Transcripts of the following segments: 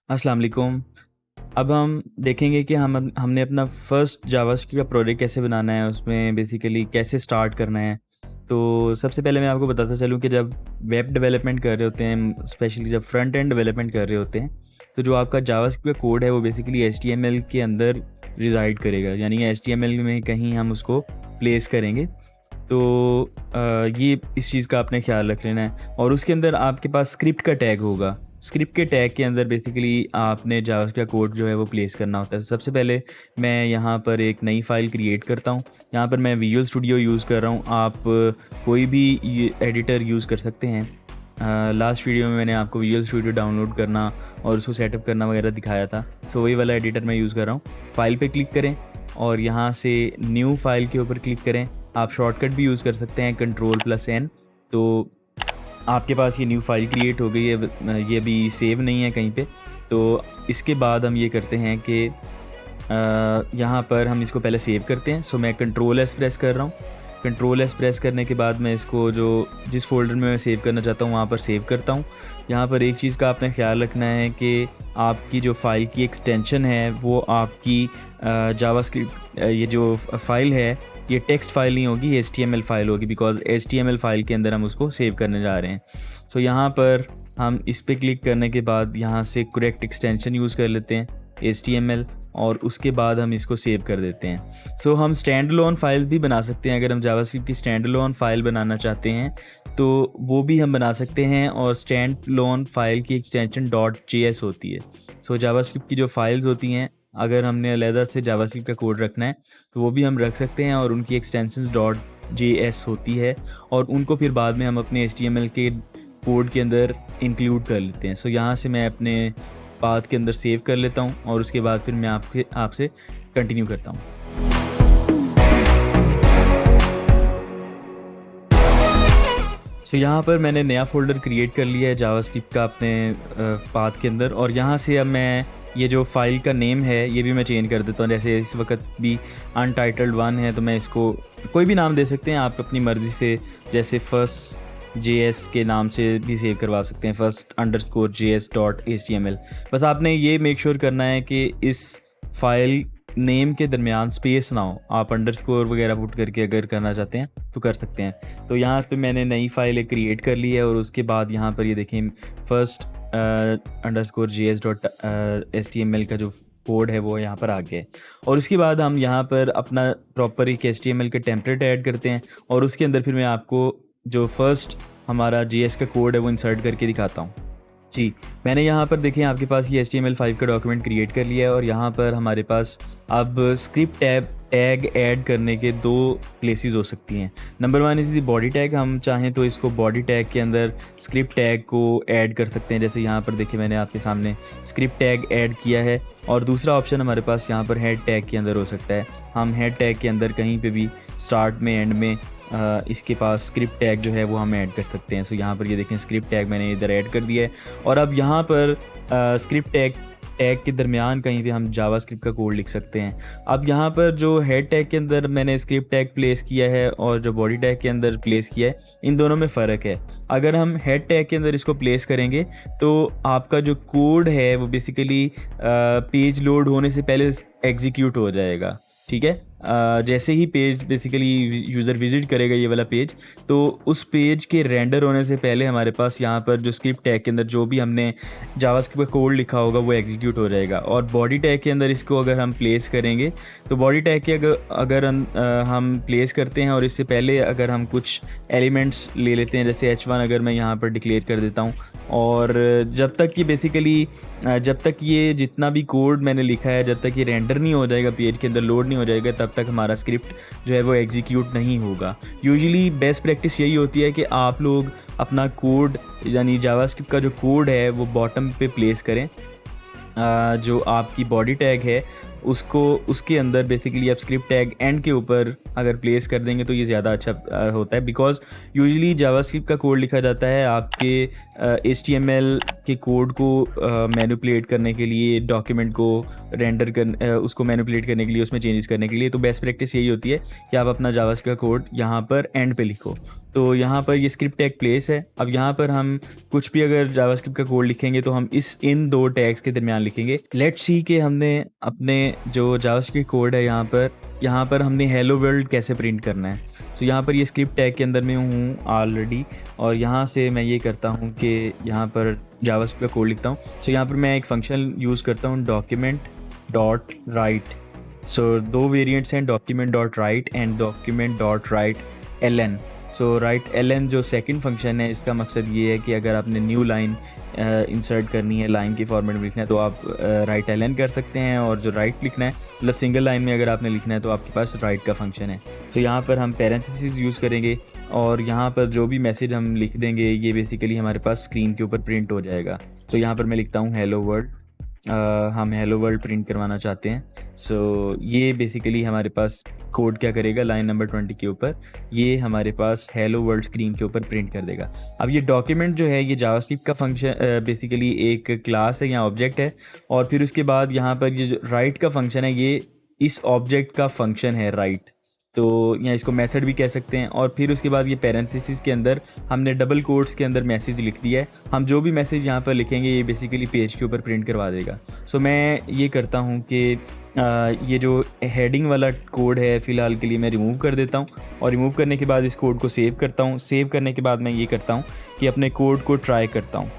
अस्सलाम वालेकुम। अब हम देखेंगे कि हमने अपना फर्स्ट जावास्क्रिप्ट का प्रोजेक्ट कैसे बनाना है, उसमें बेसिकली कैसे स्टार्ट करना है। तो सबसे पहले मैं आपको बताता चलूँ कि जब वेब डेवलपमेंट कर रहे होते हैं, स्पेशली जब फ्रंट एंड डेवलपमेंट कर रहे होते हैं, तो जो आपका जावास्क्रिप्ट का कोड है वो बेसिकली एचटीएमएल के अंदर रिज़ाइड करेगा, यानी एचटीएमएल में कहीं हम उसको प्लेस करेंगे। तो ये इस चीज़ का आपने ख़्याल रख लेना है और उसके अंदर आपके पास स्क्रिप्ट का टैग होगा। स्क्रिप्ट के टैग के अंदर बेसिकली आपने जावास्क्रिप्ट का कोड जो है वो प्लेस करना होता है। सबसे पहले मैं यहाँ पर एक नई फ़ाइल क्रिएट करता हूँ। यहाँ पर मैं विजुअल स्टूडियो यूज़ कर रहा हूँ। आप कोई भी ये एडिटर यूज़ कर सकते हैं। लास्ट वीडियो में मैंने आपको विजुअल स्टूडियो डाउनलोड करना और उसको सेटअप करना वगैरह दिखाया था। सो वही वाला एडिटर मैं यूज़ कर रहा हूँ। फ़ाइल पे क्लिक करें और यहाँ से न्यू फाइल के ऊपर क्लिक करें। आप शॉर्टकट भी यूज़ कर सकते हैं Ctrl+N। तो आपके पास ये न्यू फाइल क्रिएट हो गई है, ये अभी सेव नहीं है कहीं पे। तो इसके बाद हम ये करते हैं कि यहाँ पर हम इसको पहले सेव करते हैं। सो मैं Ctrl+S प्रेस कर रहा हूँ। Ctrl+S प्रेस करने के बाद मैं इसको जिस फ़ोल्डर में मैं सेव करना चाहता हूँ वहाँ पर सेव करता हूँ। यहाँ पर एक चीज़ का आपने ख़्याल रखना है कि आपकी जो फ़ाइल की एक्सटेंशन है वो आपकी जावास्क्रिप्ट ये जो फ़ाइल है ये टेक्स्ट फाइल नहीं होगी, ये HTML फाइल होगी, बिकॉज़ HTML फाइल के अंदर हम उसको सेव करने जा रहे हैं। सो यहाँ पर हम इस पे क्लिक करने के बाद यहाँ से करेक्ट एक्सटेंशन यूज़ कर लेते हैं HTML और उसके बाद हम इसको सेव कर देते हैं। सो हम स्टैंड अलोन फाइल भी बना सकते हैं। अगर हम जावास्क्रिप्ट की स्टैंड अलोन फाइल बनाना चाहते हैं तो वो भी हम बना सकते हैं और स्टैंड अलोन फाइल की एक्सटेंशन .js होती है। सो जावास्क्रिप्ट की जो फाइल्स होती हैं, अगर हमने अलहदा से जावास्क्रिप्ट का कोड रखना है तो वो भी हम रख सकते हैं और उनकी एक्सटेंशंस .js होती है और उनको फिर बाद में हम अपने HTML के कोड के अंदर इंक्लूड कर लेते हैं। सो यहाँ से मैं अपने पाथ के अंदर सेव कर लेता हूँ और उसके बाद फिर मैं आपसे कंटिन्यू करता हूँ। सो यहाँ पर मैंने नया फ़ोल्डर क्रिएट कर लिया है जावास्क्रिप्ट का अपने पाथ के अंदर और यहाँ से अब मैं ये जो फ़ाइल का नेम है ये भी मैं चेंज कर देता हूँ। जैसे इस वक्त भी Untitled1 है तो मैं इसको कोई भी नाम दे सकते हैं आप अपनी मर्ज़ी से, जैसे फर्स्ट JS के नाम से भी सेव करवा सकते हैं, first_js.html। बस आपने ये मेक श्योर करना है कि इस फाइल नेम के दरमियान स्पेस ना हो। आप अंडरस्कोर वगैरह पुट करके अगर करना चाहते हैं तो कर सकते हैं। तो यहाँ पे मैंने नई फाइल एक क्रिएट कर ली है और उसके बाद यहाँ पर ये देखें first_js.html का जो कोड है वो यहाँ पर आ गया है। और उसके बाद हम यहाँ पर अपना प्रॉपर एक HTML के टेम्पलेट ऐड करते हैं और उसके अंदर फिर मैं आपको जो फर्स्ट हमारा JS का कोड है वो इंसर्ट करके दिखाता हूँ। जी, मैंने यहाँ पर देखें आपके पास ये HTML5 का डॉक्यूमेंट क्रिएट कर लिया है और यहाँ पर हमारे पास अब स्क्रिप्ट टैग ऐड करने के दो प्लेसेस हो सकती हैं। Number 1 is the body tag. हम चाहें तो इसको बॉडी टैग के अंदर स्क्रिप्ट टैग को ऐड कर सकते हैं। जैसे यहाँ पर देखिए मैंने आपके सामने स्क्रिप्ट टैग ऐड किया है। और दूसरा ऑप्शन हमारे पास यहाँ पर हेड टैग के अंदर हो सकता है। हम हेड टैग के अंदर कहीं पे भी स्टार्ट में एंड में इसके पास स्क्रिप्ट टैग जो है वो हम ऐड कर सकते हैं। सो यहाँ पर ये देखें स्क्रिप्ट टैग मैंने इधर ऐड कर दिया है और अब यहाँ पर स्क्रिप्ट टैग के दरमियान कहीं पे हम जावास्क्रिप्ट का कोड लिख सकते हैं। अब यहाँ पर जो हेड टैग के अंदर मैंने स्क्रिप्ट टैग प्लेस किया है और जो बॉडी टैग के अंदर प्लेस किया है, इन दोनों में फ़र्क है। अगर हम हेड टैग के अंदर इसको प्लेस करेंगे तो आपका जो कोड है वो बेसिकली पेज लोड होने से पहले एग्जीक्यूट हो जाएगा। ठीक है, जैसे ही पेज बेसिकली यूज़र विज़िट करेगा ये वाला पेज, तो उस पेज के रेंडर होने से पहले हमारे पास यहाँ पर जो स्क्रिप्ट टैग के अंदर जो भी हमने जावास्क्रिप्ट का कोड लिखा होगा वो एग्जीक्यूट हो जाएगा। और बॉडी टैग के अंदर इसको अगर हम प्लेस करेंगे तो बॉडी टैग के अगर हम प्लेस करते हैं और इससे पहले अगर हम कुछ एलिमेंट्स ले लेते हैं, जैसे H1 अगर मैं यहाँ पर डिक्लेयर कर देता हूँ और जब तक ये जितना भी कोड मैंने लिखा है जब तक ये रेंडर नहीं हो जाएगा, पेज के अंदर लोड नहीं हो जाएगा, तब तक हमारा स्क्रिप्ट जो है वो एग्जीक्यूट नहीं होगा। यूजुअली बेस्ट प्रैक्टिस यही होती है कि आप लोग अपना कोड यानी जावास्क्रिप्ट का जो कोड है वो बॉटम पे प्लेस करें। जो आपकी बॉडी टैग है उसको उसके अंदर बेसिकली आप स्क्रिप्ट टैग एंड के ऊपर अगर प्लेस कर देंगे तो ये ज़्यादा अच्छा होता है, बिकॉज यूजुअली जावास्क्रिप्ट का कोड लिखा जाता है आपके HTML के कोड को मैनिपुलेट करने के लिए, डॉक्यूमेंट को रेंडर कर उसको मैनिपुलेट करने के लिए, उसमें चेंजेस करने के लिए। तो बेस्ट प्रैक्टिस यही होती है कि आप अपना जावास्क्रिप्ट का कोड यहाँ पर एंड पे लिखो। तो यहाँ पर ये स्क्रिप्ट टैग प्लेस है। अब यहाँ पर हम कुछ भी अगर जावास्क्रिप्ट का कोड लिखेंगे तो हम इन 2 टैग्स के दरमियान लिखेंगे। लेट्स सी कि हमने अपने जो जावास्क्रिप्ट कोड है यहाँ पर हमने हेलो वर्ल्ड कैसे प्रिंट करना है। सो यहाँ पर ये स्क्रिप्ट टैग के अंदर मैं हूँ ऑलरेडी, और यहाँ से मैं ये करता हूँ कि यहाँ पर जावास्क्रिप्ट का कोड लिखता हूँ। सो यहाँ पर मैं एक फंक्शन यूज़ करता हूँ document.write। सो 2 वेरिएंट्स हैं, document.write and document.write ln। So right ln जो सेकंड फंक्शन है, इसका मकसद ये है कि अगर आपने न्यू लाइन इंसर्ट करनी है, लाइन के फॉर्मेट में लिखना है, तो आप राइट ln कर सकते हैं। और जो राइट लिखना है, मतलब सिंगल लाइन में अगर आपने लिखना है तो आपके पास राइट का फंक्शन है। तो यहाँ पर हम पैरेंथेसिस यूज़ करेंगे और यहाँ पर जो भी मैसेज हम लिख देंगे ये बेसिकली हमारे पास स्क्रीन के ऊपर प्रिंट हो जाएगा। तो यहाँ पर मैं लिखता हूँ हेलो वर्ल्ड। हम हेलो वर्ल्ड प्रिंट करवाना चाहते हैं। सो ये बेसिकली हमारे पास कोड क्या करेगा, लाइन नंबर 20 के ऊपर ये हमारे पास हेलो वर्ल्ड स्क्रीन के ऊपर प्रिंट कर देगा। अब ये डॉक्यूमेंट जो है ये जावास्क्रिप्ट का फंक्शन बेसिकली एक क्लास है या ऑब्जेक्ट है, और फिर उसके बाद यहाँ पर ये जो राइट का फंक्शन है ये इस ऑब्जेक्ट का फंक्शन है राइट। तो या इसको मेथड भी कह सकते हैं। और फिर उसके बाद ये पैरेंथेसिस के अंदर हमने डबल कोट्स के अंदर मैसेज लिख दिया है। हम जो भी मैसेज यहाँ पर लिखेंगे ये बेसिकली पेज के ऊपर प्रिंट करवा देगा। सो मैं ये करता हूँ कि ये जो हेडिंग वाला कोड है फ़िलहाल के लिए मैं रिमूव कर देता हूँ, और रिमूव करने के बाद इस कोड को सेव करता हूँ। सेव करने के बाद मैं ये करता हूँ कि अपने कोड को ट्राई करता हूँ।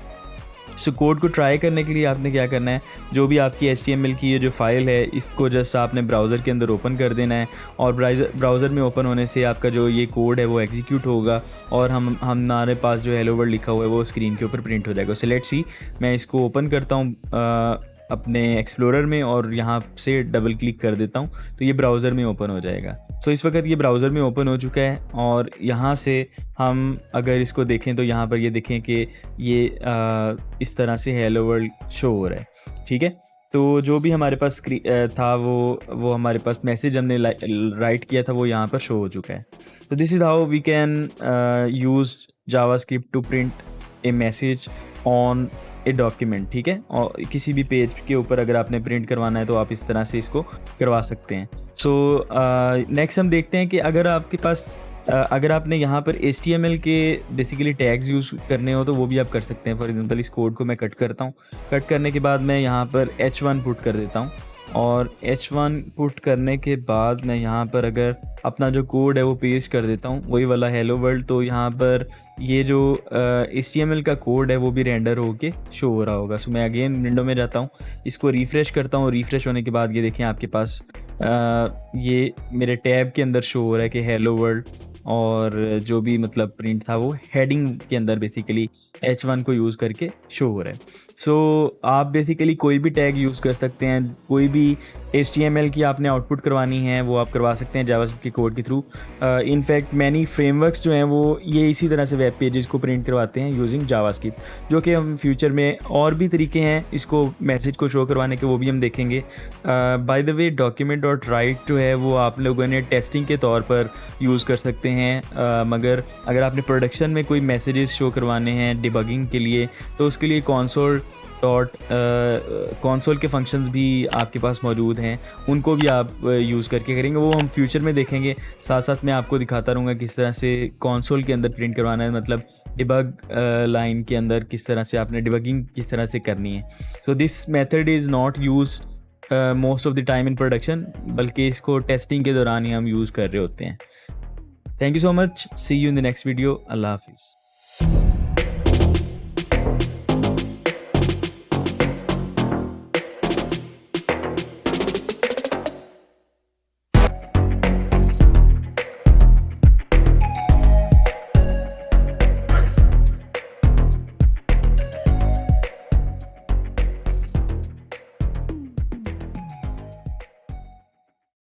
सो कोड को ट्राई करने के लिए आपने क्या करना है, जो भी आपकी HTML की ये जो फाइल है इसको जस्ट आपने ब्राउज़र के अंदर ओपन कर देना है, और ब्राउज़र में ओपन होने से आपका जो ये कोड है वो एग्जीक्यूट होगा, और हमारे पास जो हेलो वर्ल्ड लिखा हुआ है वो स्क्रीन के ऊपर प्रिंट हो जाएगा। सो लेट्स सी, मैं इसको ओपन करता हूँ अपने एक्सप्लोरर में और यहाँ से डबल क्लिक कर देता हूँ तो ये ब्राउज़र में ओपन हो जाएगा। सो इस वक्त ये ब्राउज़र में ओपन हो चुका है, और यहाँ से हम अगर इसको देखें तो यहाँ पर ये देखें कि ये इस तरह से हेलो वर्ल्ड शो हो रहा है। ठीक है, तो जो भी हमारे पास था वो हमारे पास मैसेज हमने राइट किया था वो यहाँ पर शो हो चुका है। तो this is how we can use JavaScript to print a message on a document. ठीक है, और किसी भी पेज के ऊपर अगर आपने प्रिंट करवाना है तो आप इस तरह से इसको करवा सकते हैं। सो नेक्स्ट हम देखते हैं कि अगर आपके पास अगर आपने यहाँ पर HTML के बेसिकली टैग्स यूज़ करने हो तो वो भी आप कर सकते हैं। फॉर एग्जांपल इस कोड को मैं कट करता हूँ, कट करने के बाद मैं यहाँ पर H1 पुट कर देता हूँ, और H1 पुट करने के बाद मैं यहाँ पर अगर अपना जो कोड है वो पेस्ट कर देता हूँ, वही वाला हेलो वर्ल्ड। तो यहाँ पर ये जो HTML का कोड है वो भी रेंडर होके शो हो रहा होगा। सो मैं अगेन विंडो में जाता हूँ, इसको रिफ़्रेश करता हूँ। रिफ़्रेश होने के बाद ये देखें आपके पास ये मेरे टैब के अंदर शो हो रहा है कि हेलो वर्ल्ड, और जो भी मतलब प्रिंट था वो हेडिंग के अंदर बेसिकली H1 को यूज़ करके शो हो रहा है। सो आप बेसिकली कोई भी टैग यूज़ कर सकते हैं, कोई भी HTML की आपने आउटपुट करवानी है वो आप करवा सकते हैं जावास्क्रिप्ट के कोड के थ्रू। इनफैक्ट मैनी फ्रेमवर्क्स जो हैं वो ये इसी तरह से वेब पेजेस को प्रिंट करवाते हैं यूजिंग जावास्क्रिप्ट, जो कि हम फ्यूचर में और भी तरीके हैं इसको मैसेज को शो करवाने के, वो भी हम देखेंगे। बाय द वे document.write जो है वो आप लोगों ने टेस्टिंग के तौर पर यूज़ कर सकते हैं, मगर अगर आपने प्रोडक्शन में कोई मैसेजेस शो करवाने हैं डिबगिंग के लिए तो उसके लिए कंसोल के फंक्शंस भी आपके पास मौजूद हैं, उनको भी आप यूज़ करके करेंगे, वो हम फ्यूचर में देखेंगे। साथ साथ मैं आपको दिखाता रहूँगा किस तरह से कंसोल के अंदर प्रिंट करवाना है, मतलब डिबग लाइन के अंदर किस तरह से आपने डिबगिंग किस तरह से करनी है। So this method is not use most of the time in production, बल्कि इसको टेस्टिंग के दौरान ही हम यूज़ कर रहे होते हैं। Thank you so much, see you in the next video. अल्लाह हाफिज़।